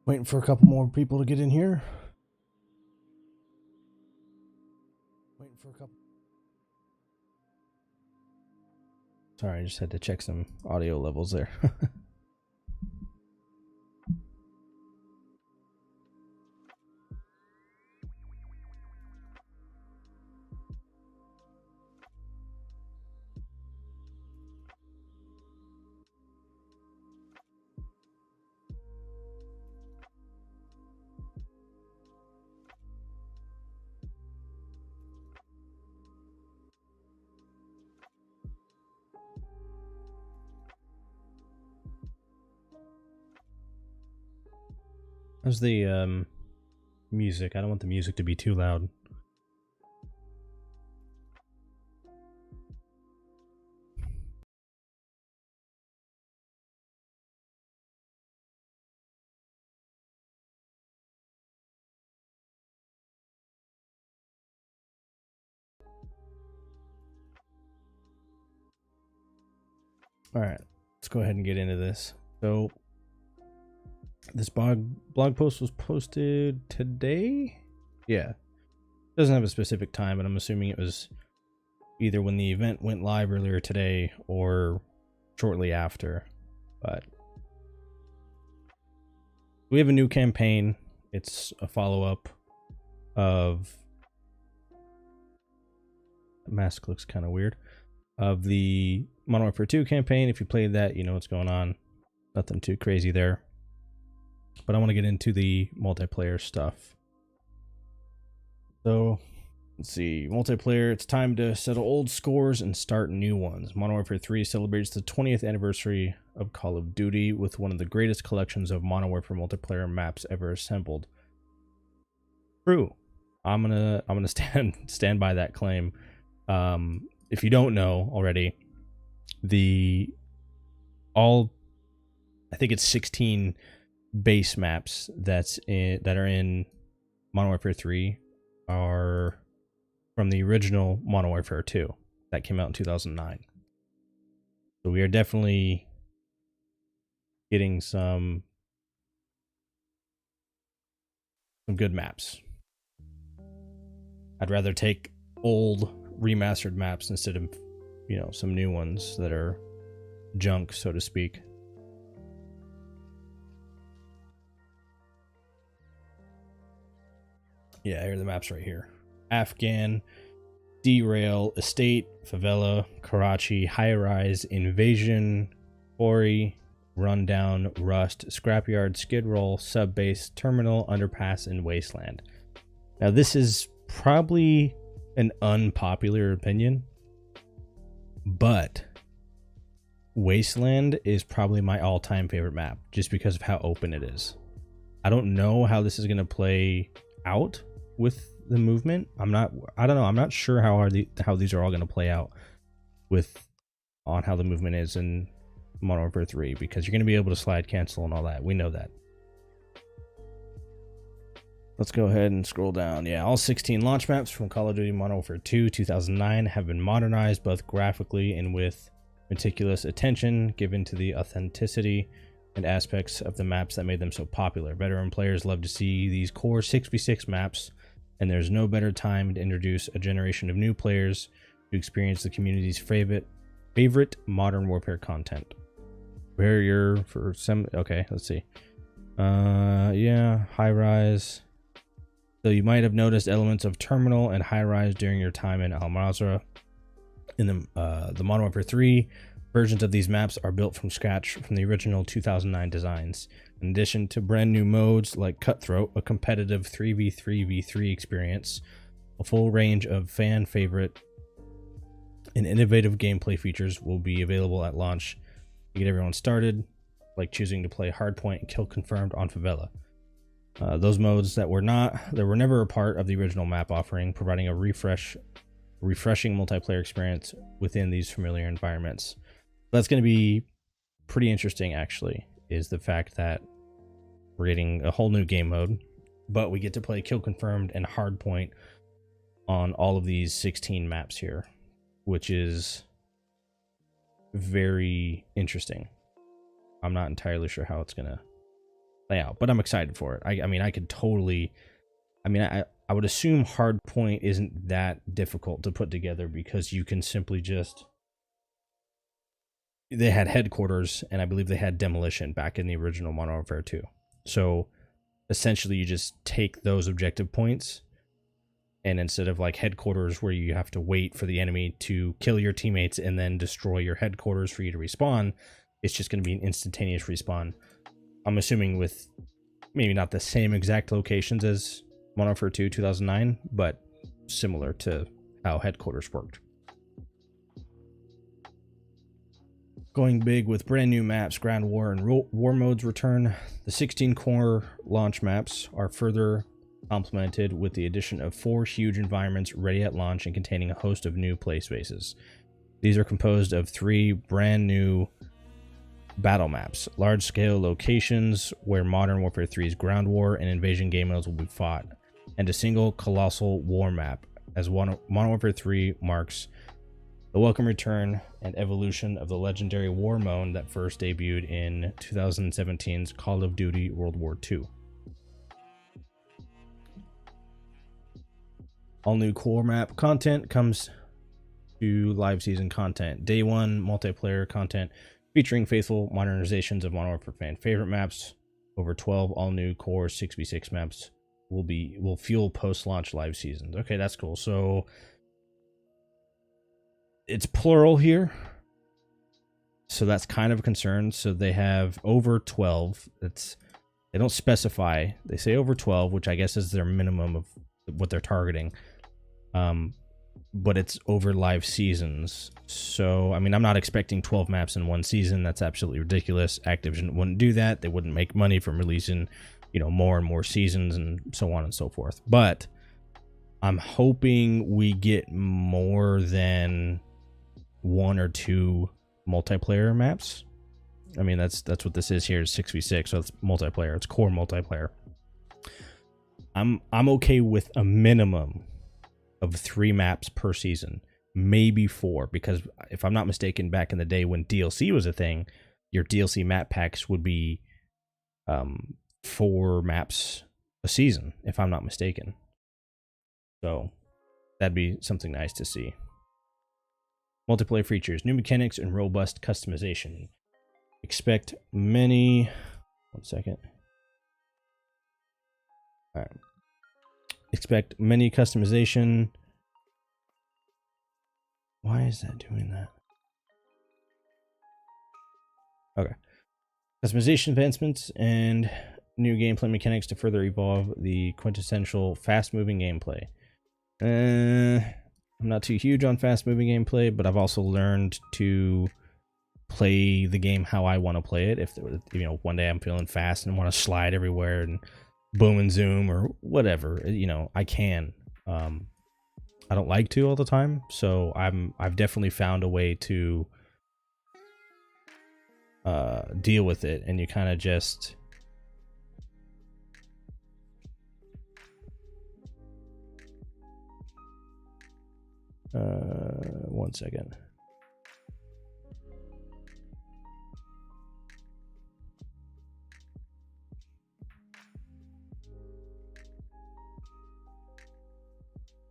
Waiting for a couple more people to get in here. Waiting for a couple. Sorry, I just had to check some audio levels there. How's the music? I don't want the music to be too loud. All right, let's go ahead and get into this. So this blog post was posted today. Yeah, doesn't have a specific time, but I'm assuming it was either when the event went live earlier today or shortly after. But we have a new campaign. It's a follow-up of... The mask looks kind of weird. Of the Modern Warfare 2 campaign. If you played that, you know what's going on. Nothing too crazy there. But I want to get into the multiplayer stuff. So, let's see. Multiplayer, it's time to settle old scores and start new ones. Modern Warfare 3 celebrates the 20th anniversary of Call of Duty with one of the greatest collections of Modern Warfare multiplayer maps ever assembled. True. I'm gonna stand by that claim. If you don't know already, I think it's 16 base maps that are in Modern Warfare 3 are from the original Modern Warfare 2 that came out in 2009. So we are definitely getting some good maps. I'd rather take old remastered maps instead of, you know, some new ones that are junk, so to speak. Yeah, here are the maps right here. Afghan, Derail, Estate, Favela, Karachi, High Rise, Invasion, Quarry, Rundown, Rust, Scrapyard, Skid Row, Subbase, Terminal, Underpass, and Wasteland. Now this is probably an unpopular opinion, but Wasteland is probably my all-time favorite map just because of how open it is. I don't know how this is going to play out with the movement. I don't know. I'm not sure how these are all going to play out on how the movement is in Modern Warfare 3, because you're going to be able to slide cancel and all that. We know that. Let's go ahead and scroll down. Yeah, all 16 launch maps from Call of Duty Modern Warfare 2 2009 have been modernized both graphically and with meticulous attention given to the authenticity and aspects of the maps that made them so popular. Veteran players love to see these core 6v6 maps, and there's no better time to introduce a generation of new players to experience the community's favorite Modern Warfare content. Barrier for some... Okay, let's see. Yeah, High Rise... So you might have noticed elements of Terminal and High Rise during your time in Al Mazrah. In the Modern Warfare 3, versions of these maps are built from scratch from the original 2009 designs. In addition to brand new modes like Cutthroat, a competitive 3v3v3 experience, a full range of fan favorite and innovative gameplay features will be available at launch to get everyone started, like choosing to play Hardpoint and Kill Confirmed on Favela. Those modes that were never a part of the original map offering, providing a refreshing multiplayer experience within these familiar environments. That's going to be pretty interesting, actually, is the fact that we're getting a whole new game mode, but we get to play Kill Confirmed and Hardpoint on all of these 16 maps here, which is very interesting. I'm not entirely sure how it's going to layout, but I'm excited for it. I mean, I could totally, I would assume Hardpoint isn't that difficult to put together because you can simply just, they had headquarters and I believe they had demolition back in the original Modern Warfare 2. So essentially you just take those objective points, and instead of like headquarters where you have to wait for the enemy to kill your teammates and then destroy your headquarters for you to respawn, it's just going to be an instantaneous respawn. I'm assuming with maybe not the same exact locations as Modern Warfare 2 2009, but similar to how headquarters worked. Going big with brand new maps, ground war and war modes return. The 16 core launch maps are further complemented with the addition of 4 huge environments ready at launch and containing a host of new play spaces. These are composed of 3 brand new battle maps, large-scale locations where Modern Warfare 3's ground war and invasion game modes will be fought, and a single colossal war map, as Modern Warfare 3 marks the welcome return and evolution of the legendary war mode that first debuted in 2017's Call of Duty World War II. All new core map content comes to live season content. Day 1 multiplayer content featuring faithful modernizations of Modern Warfare fan favorite maps. Over 12 all new core 6v6 maps will fuel post-launch live seasons. Okay, that's cool. So it's plural here, so that's kind of a concern. So they have over 12. They don't specify. They say over 12, which I guess is their minimum of what they're targeting. But it's over live seasons. So, I mean, I'm not expecting 12 maps in one season. That's absolutely ridiculous. Activision wouldn't do that. They wouldn't make money from releasing, more and more seasons and so on and so forth. But I'm hoping we get more than 1 or 2 multiplayer maps. I mean, that's what this is here, 6v6, so it's multiplayer. It's core multiplayer. I'm okay with a minimum of 3 maps per season, maybe 4, because if I'm not mistaken, back in the day when DLC was a thing, your DLC map packs would be 4 maps a season, if I'm not mistaken. So that'd be something nice to see. Multiplayer features, new mechanics, and robust customization. Expect many... One second. All right. Expect many customization. Why is that doing that? Okay. Customization advancements and new gameplay mechanics to further evolve the quintessential fast-moving gameplay. I'm not too huge on fast-moving gameplay, but I've also learned to play the game how I want to play it. If one day I'm feeling fast and want to slide everywhere and boom and zoom or whatever, I can. I don't like to all the time, so I've definitely found a way to deal with it, and you kind of just one second.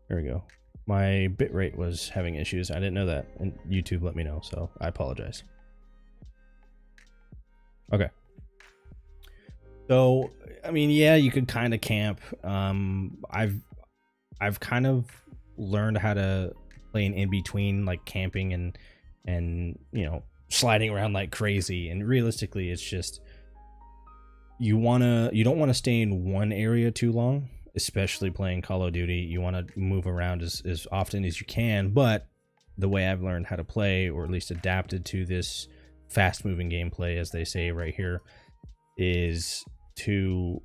There we go. My bitrate was having issues. I didn't know that, and YouTube let me know, so I apologize. Okay. So, I mean, yeah, you could kind of camp. I've kind of learned how to play in between, like camping and sliding around like crazy. And realistically, it's just you don't want to stay in one area too long, especially playing Call of Duty. You want to move around as often as you can, but the way I've learned how to play, or at least adapted to this fast moving gameplay, as they say right here, is to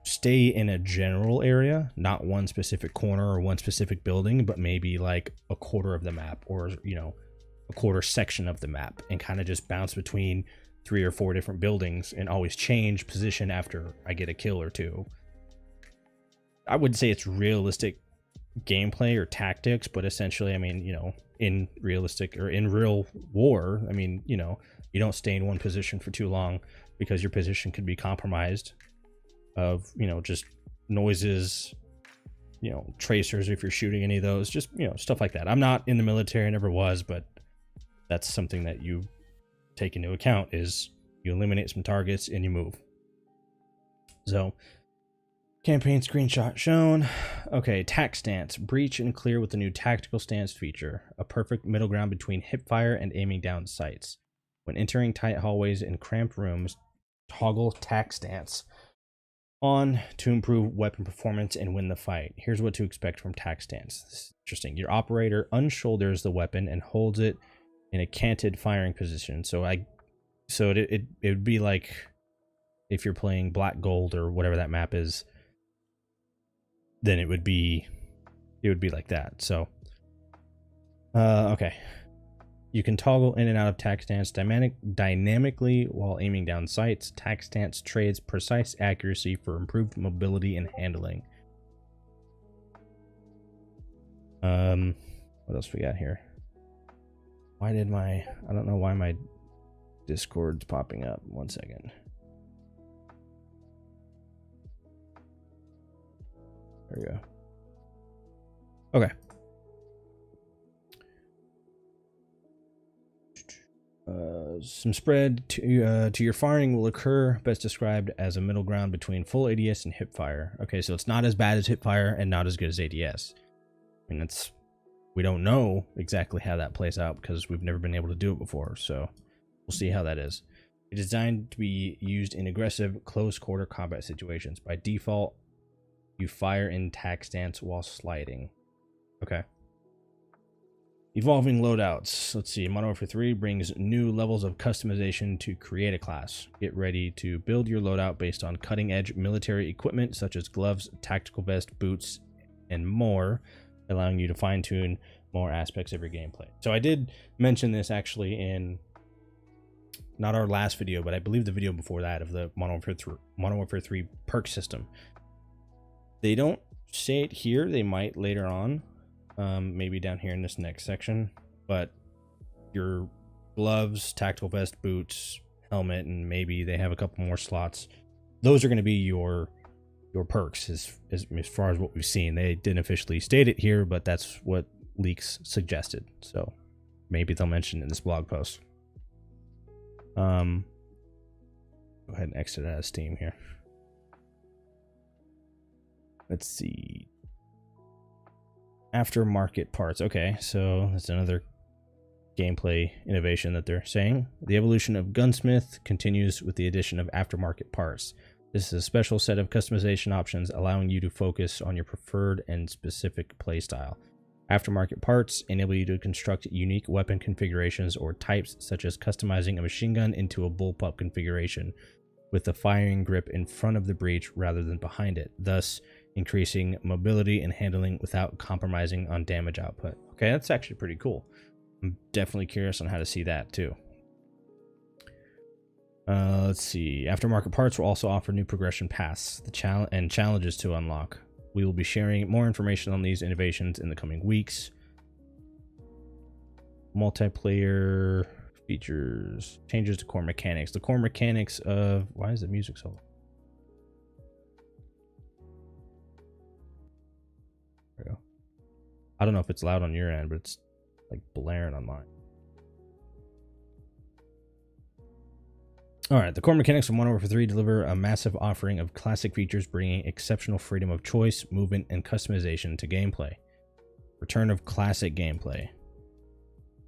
stay in a general area, not one specific corner or one specific building, but maybe like a quarter of the map, or a quarter section of the map, and kind of just bounce between 3 or 4 different buildings and always change position after I get a kill or 2. I wouldn't say it's realistic gameplay or tactics, but essentially, I mean, in realistic or in real war, I mean, you don't stay in one position for too long. because your position could be compromised of, you know, just noises, you know, tracers if you're shooting any of those, just, you know, stuff like that. I'm not in the military, I never was, but that's something that you take into account, is you eliminate some targets and you move. So campaign screenshot shown. Okay, tac stance. Breach and clear with the new tactical stance feature. A perfect middle ground between hipfire and aiming down sights. When entering tight hallways and cramped rooms, toggle tac stance on to improve weapon performance and win the fight. Here's what to expect from tac stance. This is interesting. Your operator unshoulders the weapon and holds it in a canted firing position. So it would be like if you're playing Black Gold or whatever that map is, then it would be like that. So okay, you can toggle in and out of tac stance dynamically while aiming down sights. Tac stance trades precise accuracy for improved mobility and handling. What else we got here? I don't know why my Discord's popping up. One second. There we go. Okay. Some spread to your firing will occur, best described as a middle ground between full ADS and hipfire. Okay, so it's not as bad as hipfire and not as good as ADS. I mean, we don't know exactly how that plays out because we've never been able to do it before, so we'll see how that is. It's designed to be used in aggressive close quarter combat situations. By default, you fire in tac stance while sliding. Okay. Evolving loadouts. Let's see. Modern Warfare 3 brings new levels of customization to create a class. Get ready to build your loadout based on cutting-edge military equipment such as gloves, tactical vest, boots, and more, allowing you to fine-tune more aspects of your gameplay. So I did mention this actually in not our last video, but I believe the video before that of the Modern Warfare 3 perk system. They don't say it here. They might later on. Maybe down here in this next section, but your gloves, tactical vest, boots, helmet, and maybe they have a couple more slots. Those are going to be your perks as far as what we've seen. They didn't officially state it here, but that's what leaks suggested. So maybe they'll mention it in this blog post. Go ahead and exit out of Steam here. Let's see. Aftermarket parts. Okay, so that's another gameplay innovation that they're saying. The evolution of Gunsmith continues with the addition of aftermarket parts. This is a special set of customization options allowing you to focus on your preferred and specific playstyle. Aftermarket parts enable you to construct unique weapon configurations or types, such as customizing a machine gun into a bullpup configuration with the firing grip in front of the breech rather than behind it, thus increasing mobility and handling without compromising on damage output. Okay, that's actually pretty cool. I'm definitely curious on how to see that too. Let's see. Aftermarket parts will also offer new progression paths and challenges to unlock. We will be sharing more information on these innovations in the coming weeks. Multiplayer features, changes to core mechanics. The core mechanics of... Why is the music so... There we go. I don't know if it's loud on your end, but it's like blaring on mine. All right, the core mechanics of Modern Warfare 3 deliver a massive offering of classic features, bringing exceptional freedom of choice, movement, and customization to gameplay. Return of classic gameplay.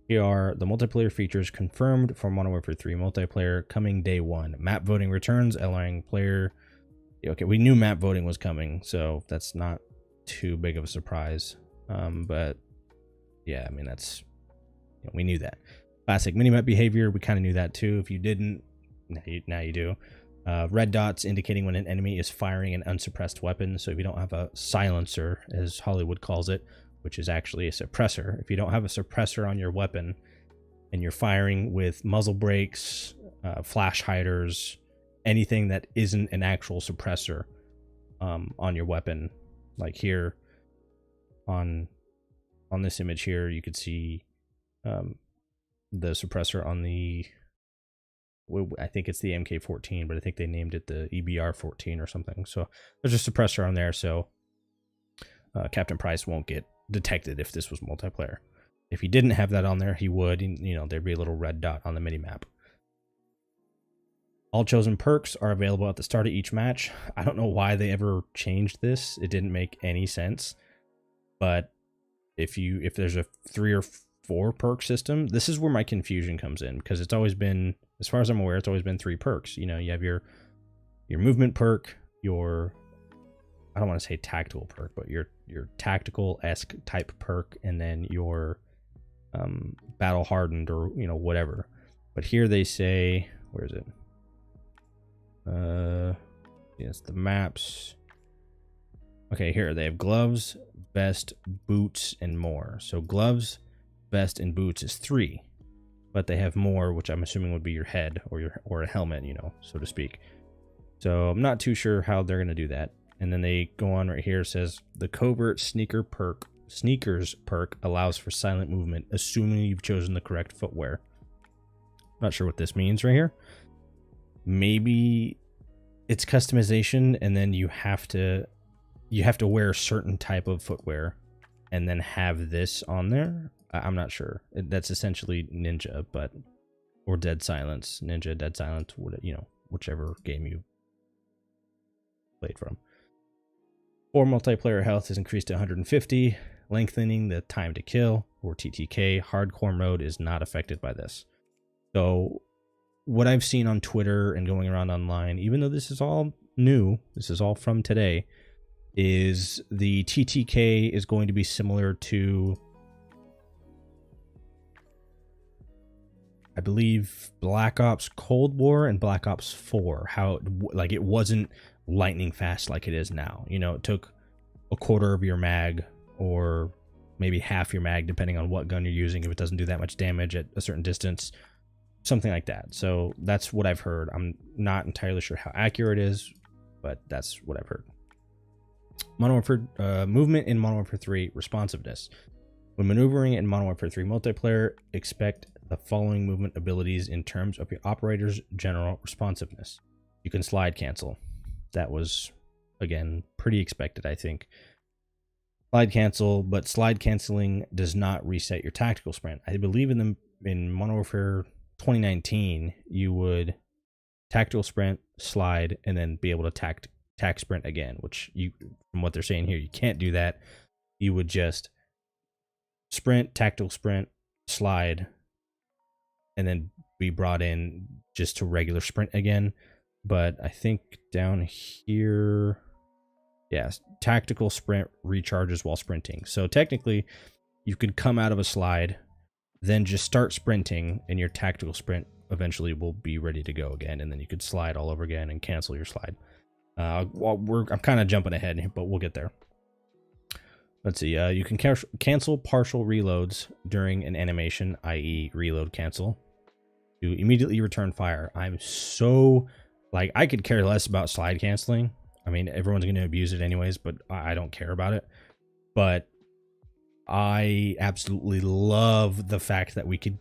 Here are the multiplayer features confirmed for Modern Warfare 3 multiplayer coming day one. Map voting returns, allowing player... Okay, we knew map voting was coming, so that's not too big of a surprise. But yeah, I mean, that's... we knew that. Classic minimap behavior, we kind of knew that too. If you didn't, now you do. Red dots indicating when an enemy is firing an unsuppressed weapon. So if you don't have a silencer, as Hollywood calls it, which is actually a suppressor. If you don't have a suppressor on your weapon and you're firing with muzzle brakes, flash hiders, anything that isn't an actual suppressor on your weapon, like here on this image here, you could see the suppressor on the I think it's the MK14, but I think they named it the EBR14 or something. So there's a suppressor on there, so Captain Price won't get detected if this was multiplayer. If he didn't have that on there, he would. You know, there'd be a little red dot on the minimap. All chosen perks are available at the start of each match. I don't know why they ever changed this. It didn't make any sense. But if there's a 3 or 4 perk system, this is where my confusion comes in, because it's always been, as far as I'm aware, it's always been 3 perks. You know, you have your movement perk, your, I don't want to say tactical perk, but your tactical-esque type perk, and then your battle hardened, or, you know, whatever. But here they say, where is it? Yes, the maps. Okay, here they have gloves, vest, boots, and more. So gloves, vest, and boots is 3, but they have more, which I'm assuming would be your head or a helmet, you know, so to speak. So I'm not too sure how they're gonna do that. And then they go on right here. It says the covert sneakers perk allows for silent movement, assuming you've chosen the correct footwear. Not sure what this means right here. Maybe it's customization, and then you have to wear a certain type of footwear and then have this on there. I'm not sure. That's essentially Ninja, but, or Dead Silence. Ninja, Dead Silence, you know, whichever game you played from. 4 multiplayer health is increased to 150, lengthening the time to kill, or TTK. Hardcore mode is not affected by this. So what I've seen on Twitter and going around online, even though this is all new, this is all from today, is the TTK is going to be similar to, I believe, Black Ops Cold War and Black Ops 4. How, like, it wasn't lightning fast like it is now. You know, it took a quarter of your mag, or maybe half your mag, depending on what gun you're using, if it doesn't do that much damage at a certain distance. Something like that. So that's what I've heard. I'm not entirely sure how accurate it is, but that's what I've heard. Modern Warfare movement in Modern Warfare 3 responsiveness. When maneuvering in Modern Warfare 3 multiplayer, expect the following movement abilities in terms of your operator's general responsiveness. You can slide cancel. That was, again, pretty expected, I think. Slide cancel, but slide canceling does not reset your tactical sprint. I believe in Modern Warfare 2019, you would tactical sprint, slide, and then be able to tac sprint again, which, you, from what they're saying here, you can't do that. You would just sprint, tactical sprint, slide, and then be brought in just to regular sprint again. But I think down here, yes, tactical sprint recharges while sprinting. So technically, you could come out of a slide, then just start sprinting, and your tactical sprint eventually will be ready to go again, and then you could slide all over again and cancel your slide. I'm kind of jumping ahead, but we'll get there. Let's see. You can cancel partial reloads during an animation, i.e. reload cancel, to immediately return fire. I'm so, like, I could care less about slide canceling. I mean, everyone's going to abuse it anyways, but I don't care about it. But I absolutely love the fact that we could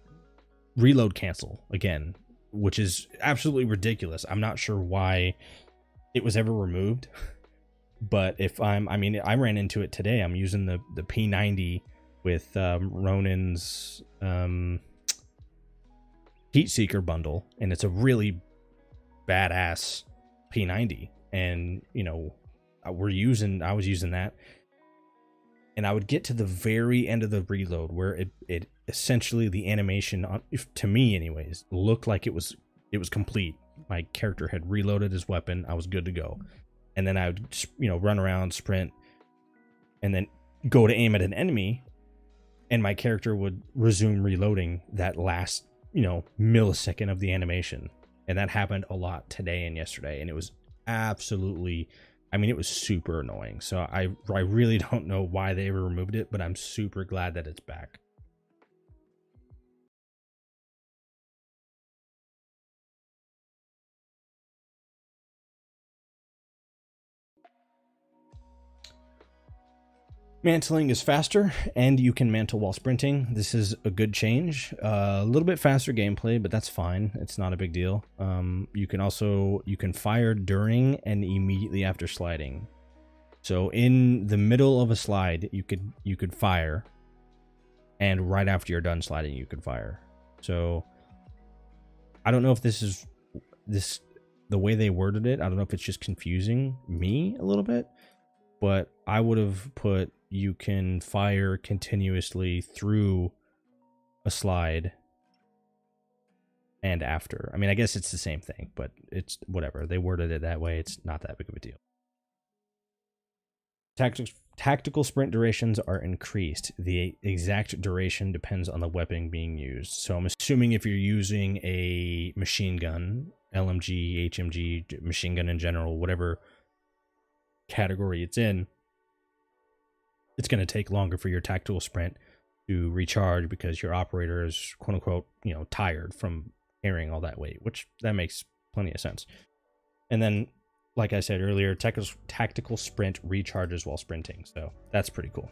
reload cancel again, which is absolutely ridiculous. I'm not sure why it was ever removed, but if I ran into it today. I'm using the P90 with Ronin's Heat Seeker bundle, and it's a really badass P90, and you know, I was using that, and I would get to the very end of the reload where it essentially, the animation, to me anyways, looked like it was complete. My character had reloaded his weapon. I was good to go. And then I would, you know, run around, sprint, and then go to aim at an enemy, and my character would resume reloading that last, you know, millisecond of the animation. And that happened a lot today and yesterday, and it was absolutely, I mean, it was super annoying. So I really don't know why they ever removed it, but I'm super glad that it's back. Mantling is faster, and you can mantle while sprinting. This is a good change. A little bit faster gameplay, but that's fine. It's not a big deal. You can fire during and immediately after sliding. So in the middle of a slide, you could fire, and right after you're done sliding, you could fire. So I don't know if this is the way they worded it. I don't know if it's just confusing me a little bit, but I would have put you can fire continuously through a slide and after. I mean, I guess it's the same thing, but it's whatever. They worded it that way. It's not that big of a deal. Tactical sprint durations are increased. The exact duration depends on the weapon being used. So I'm assuming if you're using a machine gun, LMG, HMG, machine gun in general, whatever category it's in, it's going to take longer for your tactical sprint to recharge because your operator is, quote unquote, tired from carrying all that weight, which that makes plenty of sense. And then, like I said earlier, tactical sprint recharges while sprinting. So that's pretty cool.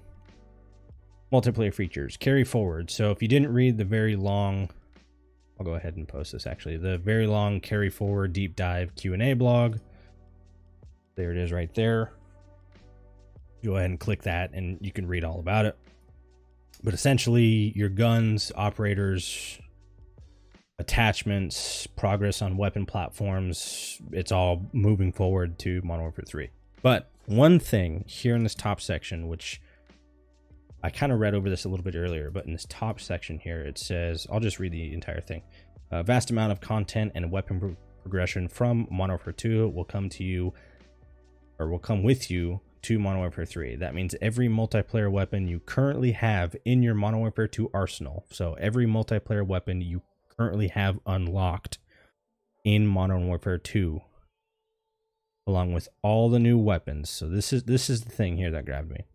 Multiplayer features. Carry forward. So if you didn't read the very long, I'll go ahead and post this actually, the very long carry forward deep dive Q&A blog. There it is right there. Go ahead and click that and you can read all about it. But essentially, your guns, operators, attachments, progress on weapon platforms, it's all moving forward to Modern Warfare 3. But one thing here in this top section, which I kind of read over this a little bit earlier, but in this top section here, it says, I'll just read the entire thing. A vast amount of content and weapon progression from Modern Warfare 2 will come to you, or will come with you to Modern Warfare 3. That means every multiplayer weapon you currently have in your Modern Warfare 2 arsenal. So every multiplayer weapon you currently have unlocked in Modern Warfare 2, along with all the new weapons. So this is the thing here that grabbed me.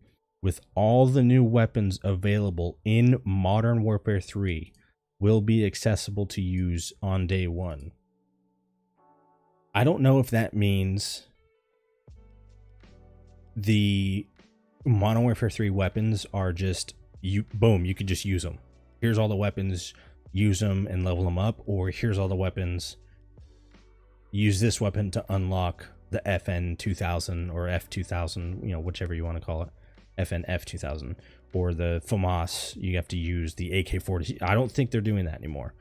With all the new weapons available in Modern Warfare 3 will be accessible to use on day one. I don't know if that means the Modern Warfare 3 weapons are just you could just use them. Here's all the weapons, use them and level them up, or here's all the weapons, use this weapon to unlock the FN 2000 or F 2000, whichever you want to call it, FN F 2000, or the FAMAS, you have to use the AK-40. I don't think they're doing that anymore.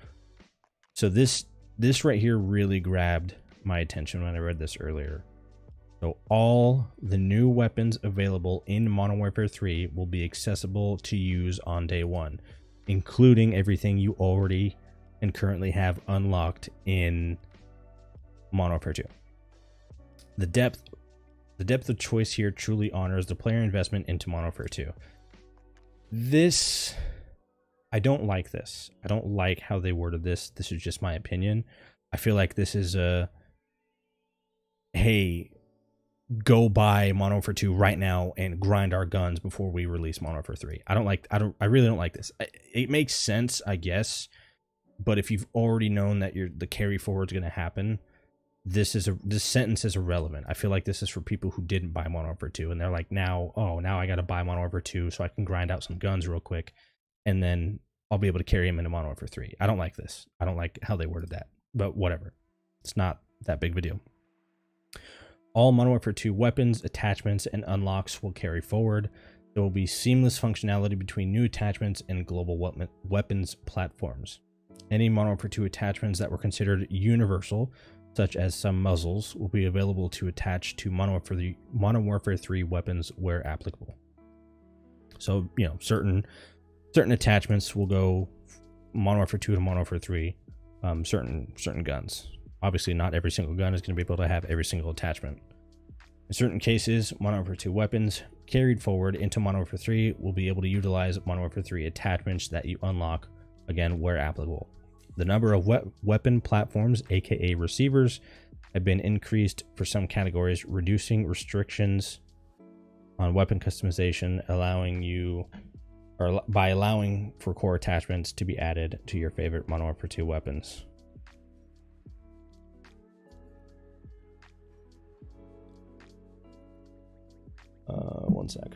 So this right here really grabbed my attention when I read this earlier. So all the new weapons available in Modern Warfare 3 will be accessible to use on day one, including everything you already and currently have unlocked in Modern Warfare 2. The depth of choice here truly honors the player investment into Modern Warfare 2. I don't like this. I don't like how they worded this. This is just my opinion. I feel like this is hey, go buy Modern Warfare 2 right now and grind our guns before we release Modern Warfare 3. I really don't like this. It makes sense, I guess, but if you've already known that the carry forward is going to happen, this sentence is irrelevant. I feel like this is for people who didn't buy Modern Warfare 2 and they're like, now I got to buy Modern Warfare 2 so I can grind out some guns real quick and then I'll be able to carry them into Modern Warfare 3. I don't like this. I don't like how they worded that, but whatever. It's not that big of a deal. All Modern Warfare 2 weapons, attachments, and unlocks will carry forward. There will be seamless functionality between new attachments and global weapons platforms. Any Modern Warfare 2 attachments that were considered universal, such as some muzzles, will be available to attach to Modern Warfare 3 weapons where applicable. So, certain attachments will go Modern Warfare 2 to Modern Warfare 3, certain guns. Obviously, not every single gun is going to be able to have every single attachment. In certain cases, Modern Warfare 2 weapons carried forward into Modern Warfare 3 will be able to utilize Modern Warfare 3 attachments that you unlock, again, where applicable. The number of weapon platforms, aka receivers, have been increased for some categories, reducing restrictions on weapon customization, by allowing for core attachments to be added to your favorite Modern Warfare 2 weapons. One sec.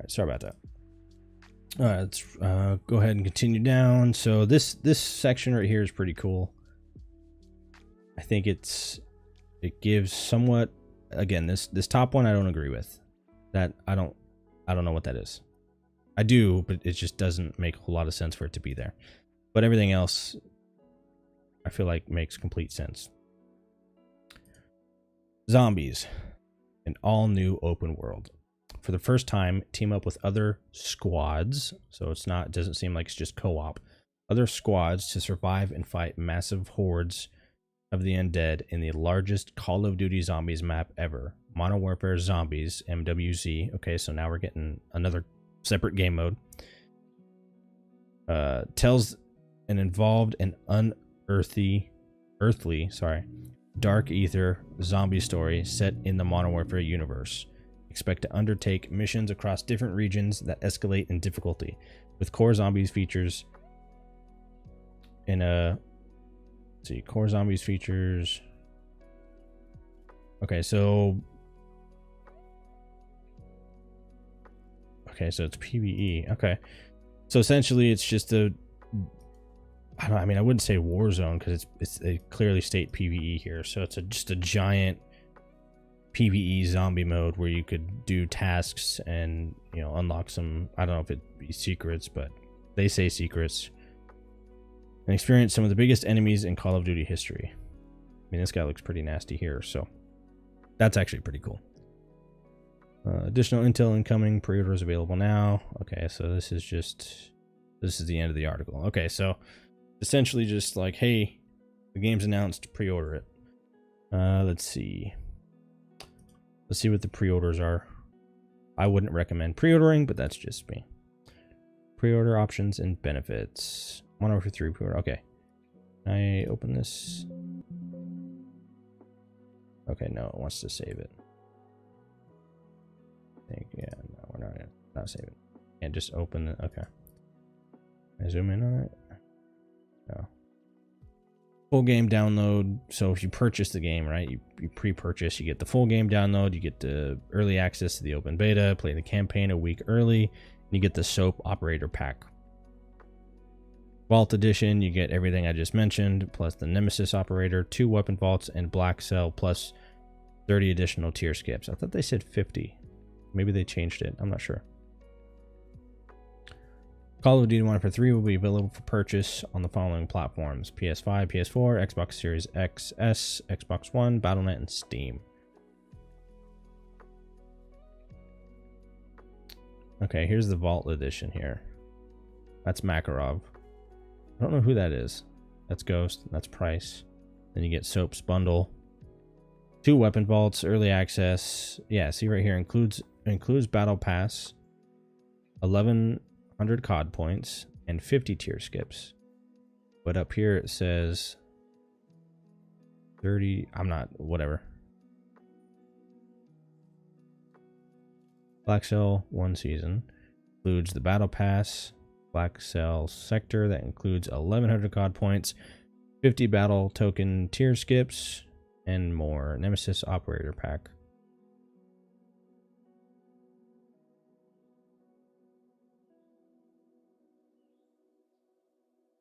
right, sorry about that. All right, let's go ahead and continue down. So this section right here is pretty cool. I think it gives somewhat, again, this top one I don't agree with. That I don't know what that is. I do, but it just doesn't make a whole lot of sense for it to be there. But everything else I feel like makes complete sense. Zombies, an all new open world. For the first time, team up with other squads. So it doesn't seem like it's just co-op. Other squads to survive and fight massive hordes of the undead in the largest Call of Duty Zombies map ever. Modern Warfare Zombies, MW3. Okay, so now we're getting another separate game mode. Tells an involved and unearthly, dark ether zombie story set in the Modern Warfare universe. Expect to undertake missions across different regions that escalate in difficulty, with core zombies features in a... Let's see, core zombies features... Okay, so it's PvE. Okay. So essentially it's just I wouldn't say war zone because it's a clearly state PvE here. So it's just a giant PvE zombie mode where you could do tasks and, you know, unlock some, I don't know if it'd be secrets, but they say secrets, and experience some of the biggest enemies in Call of Duty history. I mean, this guy looks pretty nasty here, so that's actually pretty cool. Additional intel incoming, pre-orders available now. Okay, so this is the end of the article. Okay, so essentially just like, hey, the game's announced, pre-order it. Let's see what the pre-orders are. I wouldn't recommend pre-ordering, but that's just me. Pre-order options and benefits. Modern Warfare 3 pre-order. Okay. Can I open this? Okay, no, it wants to save it. I think, yeah, no, we're not saving it. And just open it. Okay. Can I zoom in on it? No. Full game download. So if you purchase the game, right, you pre-purchase, you get the full game download, you get the early access to the open beta, play the campaign a week early, and you get the SOAP operator pack. Vault edition, you get everything I just mentioned, plus the Nemesis operator, 2 weapon vaults, and Black Cell, plus 30 additional tier skips. I thought they said 50. Maybe they changed it. I'm not sure. Call of Duty Modern Warfare 3 will be available for purchase on the following platforms: PS5, PS4, Xbox Series XS, Xbox One, Battle.net, and Steam. Okay, here's the Vault Edition here. That's Makarov. I don't know who that is. That's Ghost. That's Price. Then you get Soap's bundle. 2 weapon vaults, early access. Yeah, see right here, includes Battle Pass, 1,100 COD points, and 50 tier skips. But up here it says 30. Whatever. Black Cell 1 season includes the Battle Pass, Black Cell sector that includes 1,100 COD points, 50 battle token tier skips, and more. Nemesis operator pack.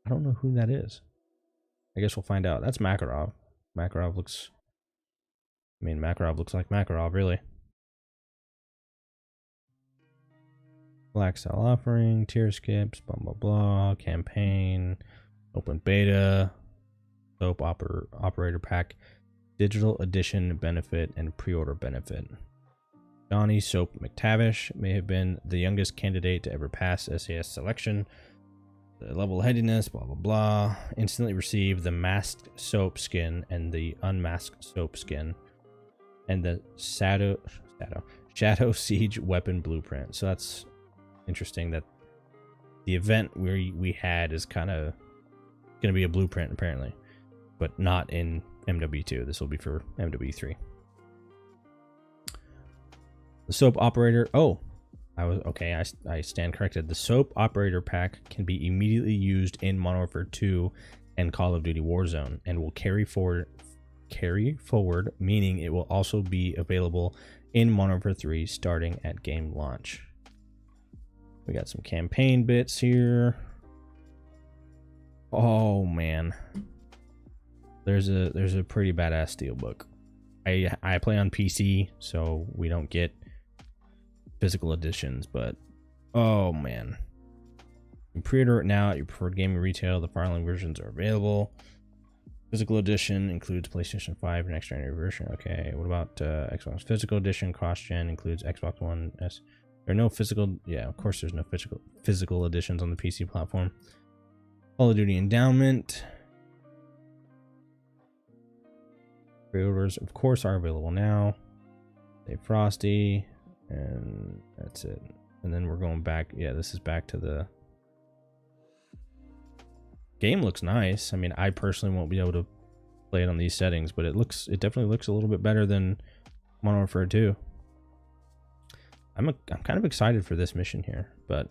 I don't know who that is. I guess we'll find out. That's Makarov. Makarov looks like Makarov, really. Black Cell offering, tier skips, blah blah blah, campaign, open beta, Soap operator pack, digital edition benefit, and pre-order benefit. Johnny Soap McTavish may have been the youngest candidate to ever pass SAS selection. The level-headedness, blah blah blah. Instantly received the masked soap skin and the unmasked soap skin, and the Shadow Siege weapon blueprint. So that's interesting that the event we had is kind of going to be a blueprint apparently, but not in MW2. This will be for MW3. The Soap operator. Oh, I stand corrected. The Soap operator pack can be immediately used in Modern Warfare 2 and Call of Duty Warzone, and will carry forward, meaning it will also be available in Modern Warfare 3 starting at game launch. We got some campaign bits here. Oh man, there's a pretty badass steelbook. I play on PC, so we don't get physical editions, but oh man, you can pre-order it now at your preferred gaming retail. The following versions are available. Physical edition includes PlayStation 5 and next generation version. Okay, what about Xbox? Physical edition cross-gen includes Xbox One S. There are no physical, yeah, of course there's no physical editions on the PC platform. Call of Duty Endowment. Pre-orders, of course, are available now. Stay Frosty, and that's it. And then we're going back. Yeah, this is back to the game. Looks nice. I mean, I personally won't be able to play it on these settings, but it definitely looks a little bit better than Modern Warfare 2. I'm kind of excited for this mission here, but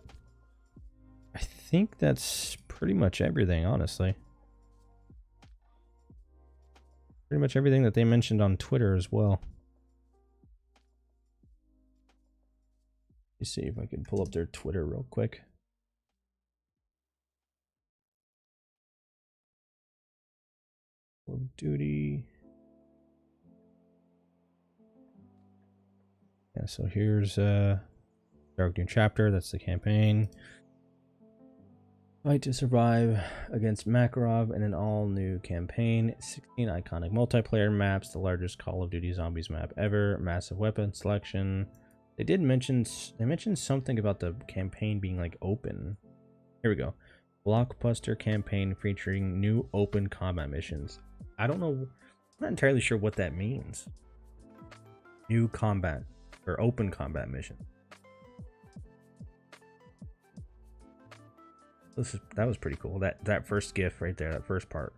I think that's pretty much everything, honestly. Pretty much everything that they mentioned on Twitter as well. Let's see if I can pull up their Twitter real quick. Call of Duty. Yeah, so here's Dark New Chapter. That's the campaign. Fight to survive against Makarov in an all-new campaign. 16 iconic multiplayer maps, the largest Call of Duty Zombies map ever. Massive weapon selection. They mentioned something about the campaign being like open. Here we go. Blockbuster campaign featuring new open combat missions. I don't know. I'm not entirely sure what that means. New combat or open combat mission. That was pretty cool. That first GIF right there, that first part,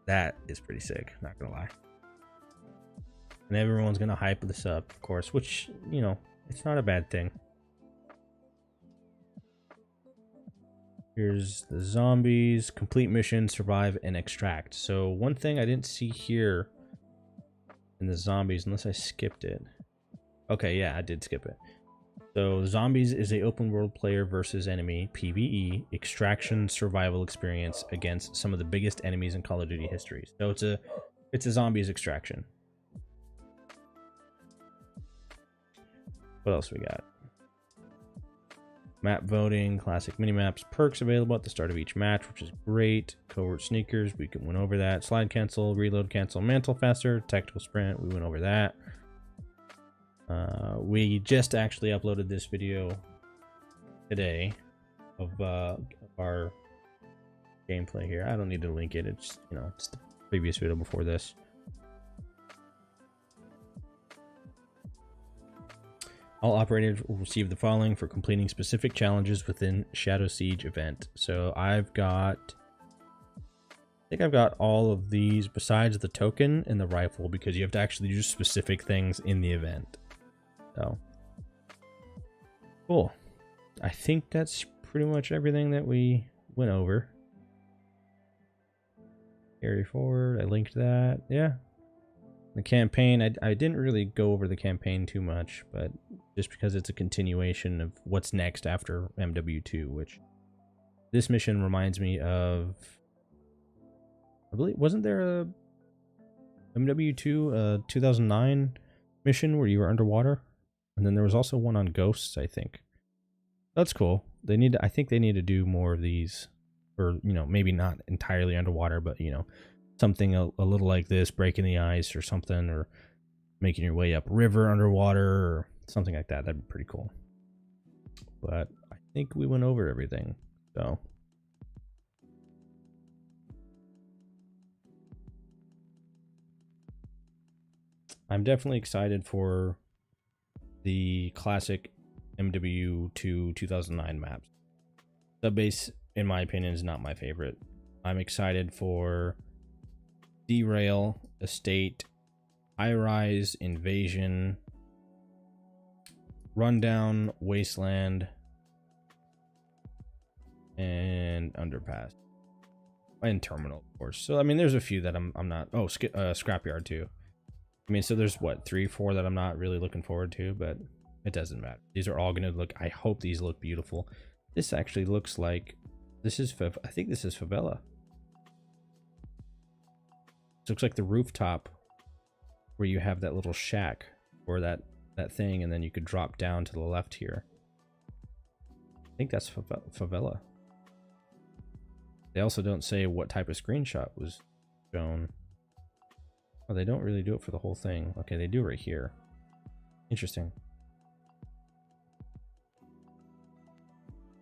that is pretty sick. Not gonna lie. And everyone's gonna hype this up, of course, which, you know, it's not a bad thing. Here's the zombies. Complete mission, survive, and extract. So one thing I didn't see here in the zombies, unless I skipped it. Okay, yeah, I did skip it. So Zombies is a open world player versus enemy PvE extraction survival experience against some of the biggest enemies in Call of Duty history. So it's a zombies extraction. What else we got? Map voting, classic minimaps, perks available at the start of each match, which is great. Covert sneakers, we went over that. Slide cancel, reload cancel, mantle faster, tactical sprint, we went over that. We just actually uploaded this video today of our gameplay here. I don't need to link it. It's, you know, it's the previous video before this. All operators will receive the following for completing specific challenges within Shadow Siege event. So I think I've got all of these besides the token and the rifle, because you have to actually do specific things in the event. So cool. I think that's pretty much everything that we went over. Carry forward. I linked that. Yeah. The campaign, I didn't really go over the campaign too much, but just because it's a continuation of what's next after MW2, which this mission reminds me of. I believe, wasn't there a MW2 2009 mission where you were underwater? And then there was also one on Ghosts, I think. That's cool. I think they need to do more of these, or, you know, maybe not entirely underwater, but, you know, something a little like this, breaking the ice or something, or making your way up river underwater or something like that. That'd be pretty cool. But I think we went over everything. So I'm definitely excited for the classic MW2 2009 maps. Subbase, in my opinion, is not my favorite. I'm excited for Derail, Estate, High Rise, Invasion, Rundown, Wasteland, and Underpass, and Terminal, of course. So I mean, there's a few that I'm not. Oh, Scrapyard too. I mean, so there's what, 3, 4 that I'm not really looking forward to, but It doesn't matter. These are all going to look, I hope these look beautiful. This actually looks like, this is, I think this is favela. It looks like the rooftop where you have that little shack or that thing, and then you could drop down to the left here. I think that's favela. They also don't say what type of screenshot was shown. Oh, they don't really do it for the whole thing. Okay, they do right here. Interesting.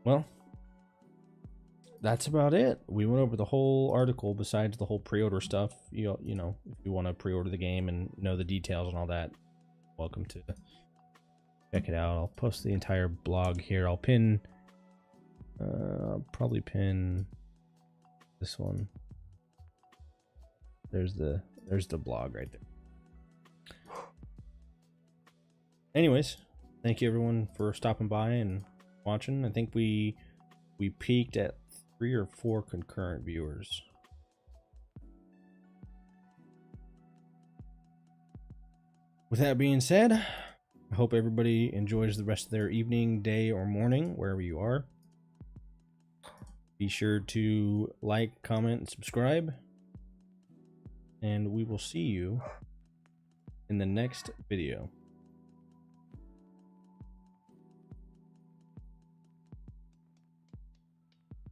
Well, that's about it. We went over the whole article besides the whole pre-order stuff. You know, if you want to pre-order the game and know the details and all that, welcome to check it out. I'll post the entire blog here. I'll pin, I'll probably pin this one. There's the blog right there. Anyways, thank you everyone for stopping by and watching. I think we peaked at 3 or 4 concurrent viewers. With that being said, I hope everybody enjoys the rest of their evening, day, or morning, wherever you are. Be sure to like, comment, and subscribe. And we will see you in the next video.